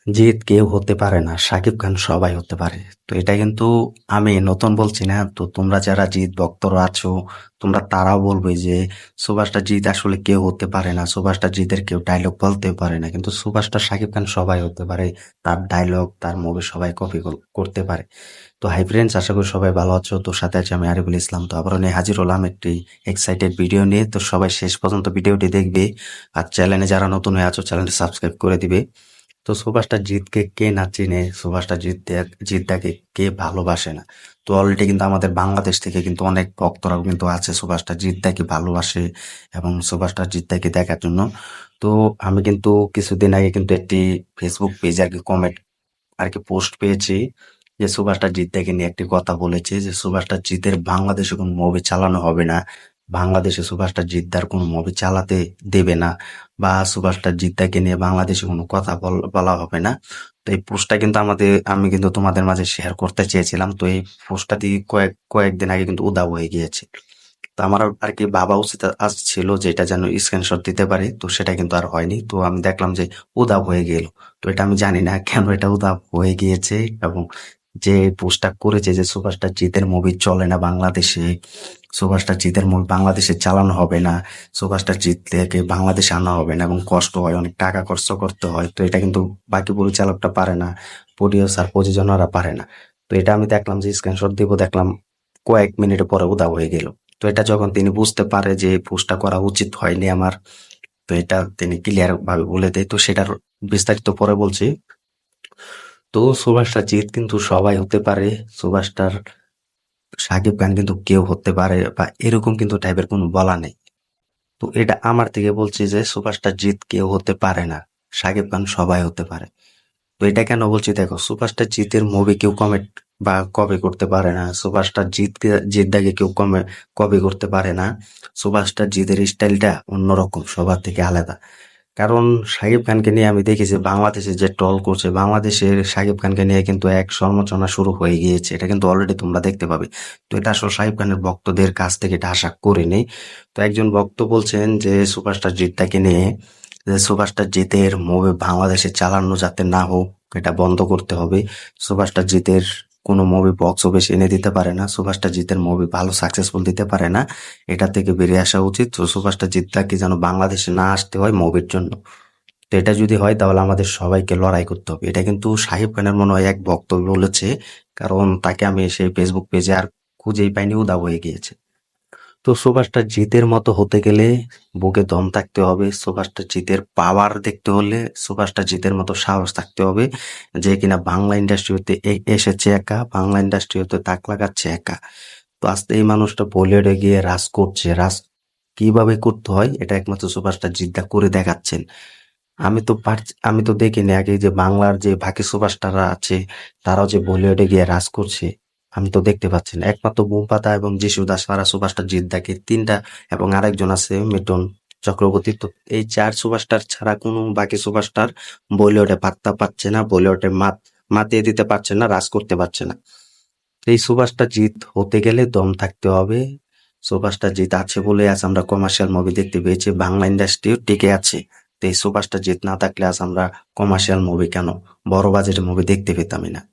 জিৎ কেউ হতে পারে না, শাকিব খান সবাই হতে পারে। তো এটা কিন্তু আমি নতুন বলছি না, তো তোমরা যারা জিৎ ভক্তরা আছো, তোমরা তারাও বলবে যে সুপারস্টার জিৎ আসলে কেউ হতে পারে না, সুপারস্টার জিতের কেউ ডায়লগ বলতে পারে না, কিন্তু সুপারস্টার শাকিব খান সবাই হতে পারে। তার ডায়লগ, তার মুভি সবাই কপি করতে পারে। তো হাই ফ্রেন্ডস, আশা করি সবাই ভালো আছো। তো সাথে আছে আমি আরিফুল ইসলাম। তো আবারও নিয়ে হাজির হলাম একটি এক্সাইটেড ভিডিও নিয়ে। তো সবাই শেষ পর্যন্ত ভিডিওটি দেখবে, আর চ্যানেলে যারা নতুন হয়ে আছো চ্যানেলটি সাবস্ক্রাইব করে দিবে। তো সুভাষটা জিতকে কে না চিনে, সুভাষটা জিতদাকে কে ভালোবাসে না। তো অলরেডি কিন্তু আমাদের বাংলাদেশ থেকে কিন্তু অনেক ভক্তরাও কিন্তু আছে সুভাষটা জিতদাকে ভালোবাসে এবং সুভাষটা জিতদাকে দেখার জন্য। তো আমি কিন্তু কিছুদিন আগে কিন্তু একটি ফেসবুক পেজ আর কি কমেন্ট আর কি পোস্ট পেয়েছি, যে সুভাষটা জিতদাকে নিয়ে একটি কথা বলেছে যে সুভাষটা জিতের বাংলাদেশে কোনো মুভি চালানো হবে না, বাংলাদেশে সুভাষটা জিদ্দার কোনো মুভি চালাতে দেবে না, বা সুভাষটা জিদ্দাকে নিয়ে বাংলাদেশে কোনো কথা বলা হবে না। তো এই পোস্টটা কিন্তু আমি কিন্তু তোমাদের মাঝে শেয়ার করতে চেয়েছিলাম। তো এই পোস্টটা দিয়ে কয়েকদিন আগে কিন্তু উধাও হয়ে গিয়েছে। তো আমার আর কি ভাবা উচিত ছিল যে এটা যেন স্ক্রিনশট দিতে পারি, তো সেটা কিন্তু আর হয়নি। তো আমি দেখলাম যে উধাও হয়ে গেল। তো এটা আমি জানি না কেন এটা উধাও হয়ে গিয়েছে, এবং যে পোস্টটা করেছে যে সুপারস্টার জিতের মুভি চলে না বাংলাদেশে, সুপারস্টার জিতের মুভি বাংলাদেশে চালানো হবে না, সুপারস্টার জিতকে বাংলাদেশে আনা হবে না, এবং কষ্ট হয়, অনেক টাকা খরচ করতে হয়। তো এটা কিন্তু বাকি পরিচালকটা পারে না, প্রডিউসার প্রযোজনারা পারে না। তো এটা আমি দেখলাম যে স্ক্রিনশট দিব, দেখলাম কয়েক মিনিট পরে উধাও হয়ে গেল। তো এটা যখন তিনি বুঝতে পারে যে পোস্টটা করা উচিত হয়নি আমার, তো এটা তিনি ক্লিয়ার ভাবে বলে দেয়। তো সেটার বিস্তারিত পরে বলছি। তো সুভাষটা জিৎ কিন্তু সবাই হতে পারে, সুভাষটার সাকিব খান কিন্তু কেউ হতে পারে, বা এরকম কিন্তু টাইপের কোনো বলা নেই। তো এটা আমার থেকে বলছি যে সুভাষটা জিৎ কেউ হতে পারে না, সাকিব খান সবাই হতে পারে। তো এটা কেন বলছি, দেখো সুপারস্টার জিতের মুভি কেউ কমেন্ট বা কপি করতে পারে না, সুপারস্টার জিতদাকে কেউ কপি করতে পারে না। সুপারস্টার জিতের স্টাইলটা অন্যরকম, সবার থেকে আলাদা। কারণ শাকিব খানকে নিয়ে আমি দেখেছি বাংলাদেশে যে ট্রল করছে, বাংলাদেশের শাকিব খানকে নিয়ে কিন্তু এক সমালোচনা শুরু হয়ে গিয়েছে, এটা কিন্তু অলরেডি তোমরা দেখতে পাবে। তো এটা আসলে শাকিব খানের ভক্তদের কাছ থেকে এটা আশা করিনি। তো একজন ভক্ত বলছেন যে সুপারস্টার জিতটাকে নিয়ে, যে সুপারস্টার জিতের মুভি বাংলাদেশে চালানো যাতে না হোক, এটা বন্ধ করতে হবে। সুপারস্টার জিতের কোনো মুভি বক্স অফিস এনে দিতে পারে না, সুপারস্টার জিতের মুভি ভালো সাকসেসফুল দিতে পারে না, এটা থেকে বেরিয়ে আসা উচিত। তো সুপারস্টার জিতটাকে যেন বাংলাদেশে না আসতে হয় মুভির জন্য। তো এটা যদি হয় তাহলে আমাদের সবাইকে লড়াই করতে হবে। এটা কিন্তু সাহিব খানের মনে হয় এক বক্তব্য বলেছে, কারণ তাকে আমি সেই ফেসবুক পেজে আর খুঁজেই পাইনি, উধাও হয়ে গিয়েছে। তো সুভাষটা জিতের মতো হতে গেলে বুকে দম থাকতে হবে, সুভাষটা জিতের পাওয়ার দেখতে হলে সুভাষটা জিতের মতো সাহস থাকতে হবে, যে কিনা বাংলা ইন্ডাস্ট্রিতে এসেছে একা, বাংলা ইন্ডাস্ট্রিতে তাক লাগাচ্ছে একা। তো আস্তে এই মানুষটা বলিউডে গিয়ে রাজ করছে, রাজ কিভাবে করতে হয় এটা একমাত্র সুভাষটা জিদ্দা করে দেখাচ্ছেন। আমি তো দেখিনি আগে যে বাংলার যে বাকি সুপারস্টাররা আছে, তারাও যে বলিউডে গিয়ে রাজ করছে, আমি তো দেখতে পাচ্ছি না। একমাত্র বুমপাতা এবং যিশু দাস ছাড়া সুপারস্টার জিদ্দাকে তিনটা, এবং আরেকজন আছে মিঠুন চক্রবর্তী। তো এই চার সুপারস্টার ছাড়া কোনো বাকি সুপারস্টার বলিউডে পাত্তা পাচ্ছে না, বলিউডে মাতিয়ে দিতে পারছে না, রাজ করতে পারছে না। এই সুপারস্টার জিত হতে গেলে দম থাকতে হবে। সুপারস্টার জিত আছে বলে আজ আমরা কমার্শিয়াল মুভি দেখতে পেয়েছি, বাংলা ইন্ডাস্ট্রিও টিকে আছে। তো এই সুপারস্টার জিত না থাকলে আজ আমরা কমার্শিয়াল মুভি কেন, বড় বাজেটের মুভি দেখতে পেতামই না।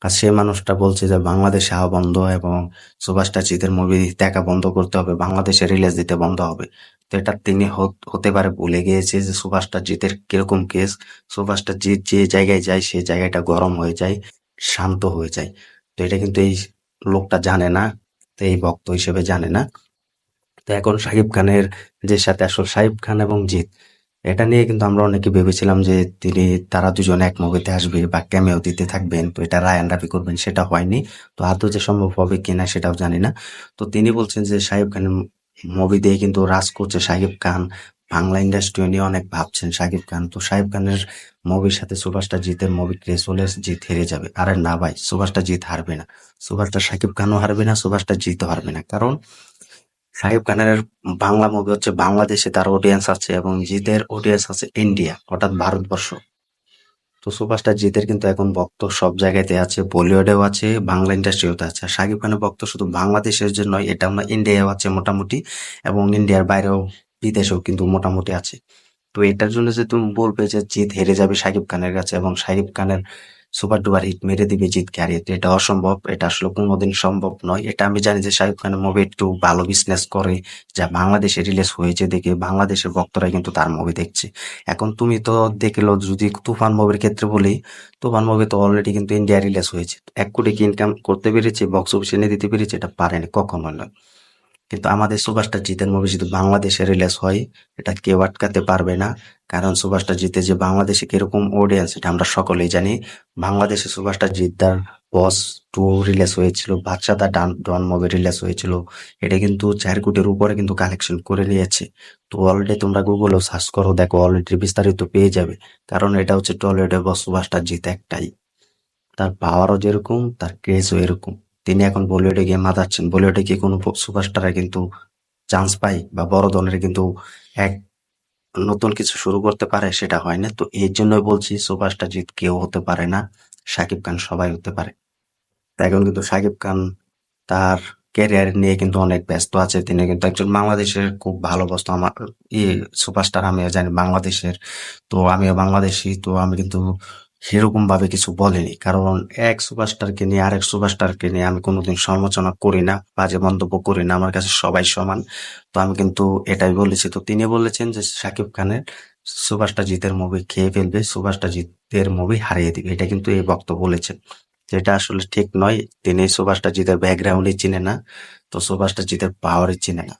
আর সে মানুষটা বলছে যে বাংলাদেশে হওয়া বন্ধ এবং সুপারস্টার জিতের মুভি দেখা বন্ধ করতে হবে, বাংলাদেশে রিলিজ দিতে বন্ধ হবে। তো এটা তিনি হতে পারে ভুলে গিয়েছে যে সুপারস্টার জিতের কিরকম কেস। সুপারস্টার জিত যে জায়গায় যায় সেই জায়গাটা গরম হয়ে যায়, শান্ত হয়ে যায়। তো এটা কিন্তু এই লোকটা জানে না, তো এই ভক্ত হিসেবে জানে না। তো এখন শাকিব খানের যে সাথে আসলে শাকিব খান এবং জিৎ, এটা নিয়ে কিন্তু আমরা অনেকে ভেবেছিলাম যে তারা দুজন এক মুভিতে আসবে বা ক্যামেও দিতে থাকবেন, তো এটা রায়ান রাফি করবেন, সেটা হয়নি। তো আদৌ যে সম্ভব হবে কিনা সেটাও জানি না। তো তিনি বলছেন যে শাকিব খানের মুভি দিয়ে কিন্তু রাজ করছে শাকিব খান, বাংলা ইন্ডাস্ট্রি নিয়ে অনেক ভাবছেন শাকিব খান। তো শাকিব খানের মুভির সাথে সুপারস্টার জিতের মুভি ক্রেজ হলে জিত হেরে যাবে। আরে না ভাই, সুপারস্টার জিত হারবে না, সুপারস্টার শাকিব খানও হারবে না, সুপারস্টার জিতও হারবে না। কারণ শাকিব খানের বাংলা মুভি হচ্ছে বাংলাদেশে তার অডিয়েন্স আছে, এবং জিতের অডিয়েন্স আছে ইন্ডিয়া, অর্থাৎ ভারতবর্ষ। তো সুপারস্টার জিতের কিন্তু এখন ভক্ত সব জায়গাতে আছে, বলিউডেও আছে, বাংলা ইন্ডাস্ট্রিতেও আছে। আর শাকিব খানের ভক্ত শুধু বাংলাদেশের জন্য এটা না, ইন্ডিয়াও আছে মোটামুটি, এবং ইন্ডিয়ার বাইরেও বিদেশেও কিন্তু মোটামুটি আছে। তো এটার জন্য যে তুমি বলবে যে জিৎ হেরে যাবে শাকিব খানের কাছে এবং শাকিব খানের সুপার ডুপার হিট মেরে দিবে জিতকে হারিয়ে, তো এটা অসম্ভব, এটা আসলে কোনোদিন সম্ভব নয়। এটা আমি জানি যে শাকিব খানের মুভি একটু ভালো বিজনেস করে, যা বাংলাদেশে রিলিজ হয়েছে দেখে বাংলাদেশের ভক্তরা কিন্তু তার মুভি দেখছে। এখন তুমি তো দেখলো, যদি তুফান মুভির ক্ষেত্রে বলি, তুফান মুভি তো অলরেডি কিন্তু ইন্ডিয়া রিলিজ হয়েছে, 1 কোটি কি ইনকাম করতে পেরেছে, বক্স অফিসে এনে দিতে পেরেছে, এটা পারেনি কখনো নয়। কিন্তু আমাদের সুপারস্টার জিতের মুভি যদি বাংলাদেশে রিলিজ হয়, এটা কেউ আটকাতে পারবে না। কারণ সুপারস্টার জিতে যে বাংলাদেশে কিরকম অডিয়েন্স, এটা আমরা সকলেই জানি। বাংলাদেশে সুপারস্টার জিদ্দার বস 2 রিলিজ হয়েছিল, বাদশাদা ডন মুভি রিলিজ হয়েছিল, এটা কিন্তু 4 কোটির উপরে কিন্তু কালেকশন করে নিয়েছে। তো অলরেডি তোমরা গুগলেও সার্চ করো, দেখো অলরেডি বিস্তারিত পেয়ে যাবে। কারণ এটা হচ্ছে টলিউডের বস সুপারস্টার জিত একটাই, তার পাওয়ারও যেরকম তার ক্রেজও এরকম। তিনি এখন বলিউডে গিয়ে মাতাচ্ছেন, বলিউডে কি কোনো সুপারস্টারে কিন্তু চান্স পায় বা বড় দলের কিন্তু এক নতুন কিছু শুরু করতে পারে, সেটা হয় না। তো এর জন্যই বলছি সুপারস্টার জিত কেউ হতে পারে না, শাকিব খান সবাই হতে পারে। তো এখন কিন্তু শাকিব খান তার ক্যারিয়ার নিয়ে কিন্তু অনেক ব্যস্ত আছে, তিনি কিন্তু একজন বাংলাদেশের খুব ভালো বস্তু আমার সুপারস্টার, আমিও জানি বাংলাদেশের। তো আমিও বাংলাদেশি, তো আমি কিন্তু সেরকম ভাবে কিছু বলিনি, কারণ এক সুপারস্টারকে নিয়ে আরেক সুপারস্টারকে নিয়ে আমি কোনোদিন সমালোচনা করি না, বাজে মন্তব্য করি না, আমার কাছে সবাই সমান। তো আমি কিন্তু এটাই বলেছি। তো তিনি বলেছেন যে শাকিব খানের সুপারস্টার জিতের মুভি খেয়ে ফেলবে, সুপারস্টার জিতের মুভি হারিয়ে দিবে, এটা কিন্তু এই বক্তব্য বলেছেন, যেটা আসলে ঠিক নয়। তিনি সুভাষটা জিতের ব্যাকগ্রাউন্ডই চিনে না, তো সুভাষটা জিতের পাওয়ারই চিনে না।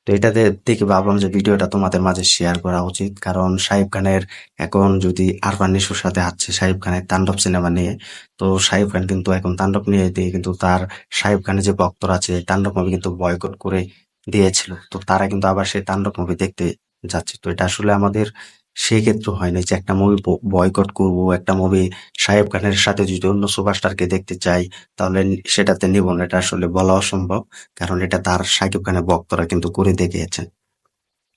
তো এটাতে দেখে ভাবলাম যে ভিডিওটা তোমাদের মাঝে শেয়ার করা উচিত, কারণ শাহিব খানের এখন যদি আরফান নিশোর সাথে আছে শাহিব খানের তাণ্ডব সিনেমা নিয়ে, তো শাহিব খান কিন্তু এখন তাণ্ডব নিয়ে দিয়ে কিন্তু তার শাহিব খানের যে ভক্তরা আছে তাণ্ডব মুভি কিন্তু বয়কট করে দিয়েছিল, তো তারা কিন্তু আবার সেই তাণ্ডব মুভি দেখতে যাচ্ছে। তো এটা আসলে আমাদের সেক্ষেত্রে হয় না যে একটা মুভি বয়কট করব, একটা মুভি শাহিব খানের সাথে যদি অন্য সুপারস্টারকে দেখতে চাই তাহলে সেটাতে নিব না, এটা আসলে বলা অসম্ভব। কারণ এটা তার শাকিব খানের ভক্তরা কিন্তু করে দেখিয়েছেন।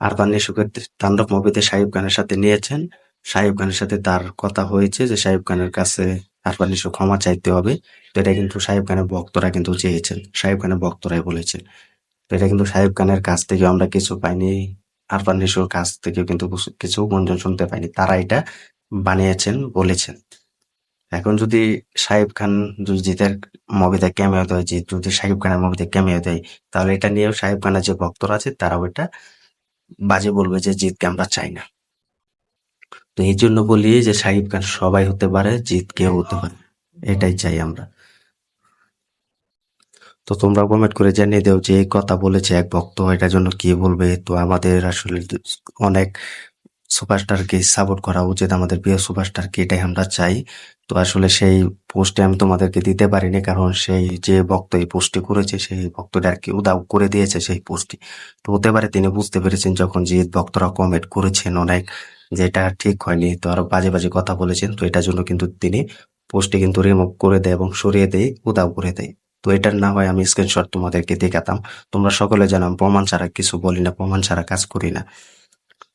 আরফান নিশোকে তাণ্ডব মুভিতে শাহিব খানের সাথে নিয়েছেন, শাহিব খানের সাথে তার কথা হয়েছে যে শাহিব খানের কাছে আরফান নিশো ক্ষমা চাইতে হবে। তো এটা কিন্তু শাহিব খানের ভক্তরা কিন্তু চেয়েছেন, শাহিব খানের ভক্তরাই বলেছেন। তো এটা কিন্তু শাহিব খানের কাছ থেকে আমরা কিছু পাইনি, আরফান নিশোর কাছ থেকেও কিন্তু কিছু গুঞ্জন শুনতে পাইনি, তারা এটা বানিয়েছেন বলেছেন। এখন যদি শাহিব খান যদি জিতের মুভিতে ক্যামিও দেয়, জিৎ যদি শাহিব খানের মুভিতে ক্যামিও দেয়, তাহলে এটা নিয়েও শাহিব খানের যে ভক্তরা আছে তারাও এটা বাজে বলবে যে জিতকে আমরা চাই না। তো এই জন্য বলি যে শাহিব খান সবাই হতে পারে, জিত কেউ হতে পারে, এটাই চাই আমরা। তো তোমরা কমেন্ট করে জানিয়ে দাও যে এই কথা বলেছে এক ভক্ত, এটার জন্য কি বলবে। তো আমাদের আসলে অনেক সুপারস্টারকে সাপোর্ট করা উচিত, আমাদের প্রিয় সুপারস্টারকে, এটাই আমরা চাই। তো আসলে সেই পোস্টে আমি তোমাদেরকে দিতে পারিনি, কারণ সেই যে ভক্ত এই পোস্টটি করেছে সেই ভক্তটা আর কি উদাও করে দিয়েছে সেই পোস্টটি। তো হতে পারে তিনি বুঝতে পেরেছেন যখন যে ভক্তরা কমেন্ট করেছেন অনেক, যে এটা ঠিক হয়নি, তো আরো বাজে বাজে কথা বলেছেন, তো এটার জন্য কিন্তু তিনি পোস্টটি কিন্তু রিমুভ করে দেয় এবং সরিয়ে দেয়, উদাও করে দেয়। তো এটার না হয় আমি স্ক্রিনশট তোমাদেরকে দেখাতাম। তোমরা সকলে জানো আমি প্রমাণ ছাড়া কিছু বলি না, প্রমাণ ছাড়া কাজ করি না।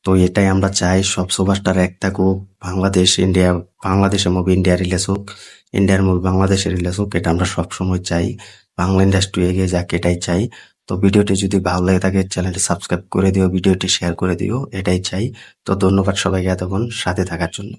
তো এটাই আমরা চাই, সব সুপারস্টার এক থাকুক, বাংলাদেশ ইন্ডিয়া, বাংলাদেশের মুভি ইন্ডিয়া রিলিজ হোক, ইন্ডিয়ার মুভি বাংলাদেশে রিলিজ হোক, এটা আমরা সবসময় চাই। বাংলা ইন্ডাস্ট্রি এগিয়ে যাক, এটাই চাই। তো ভিডিওটি যদি ভালো লাগে থাকে চ্যানেলটি সাবস্ক্রাইব করে দিও, ভিডিওটি শেয়ার করে দিও, এটাই চাই। তো ধন্যবাদ সবাইকে এতক্ষণ সাথে থাকার জন্য।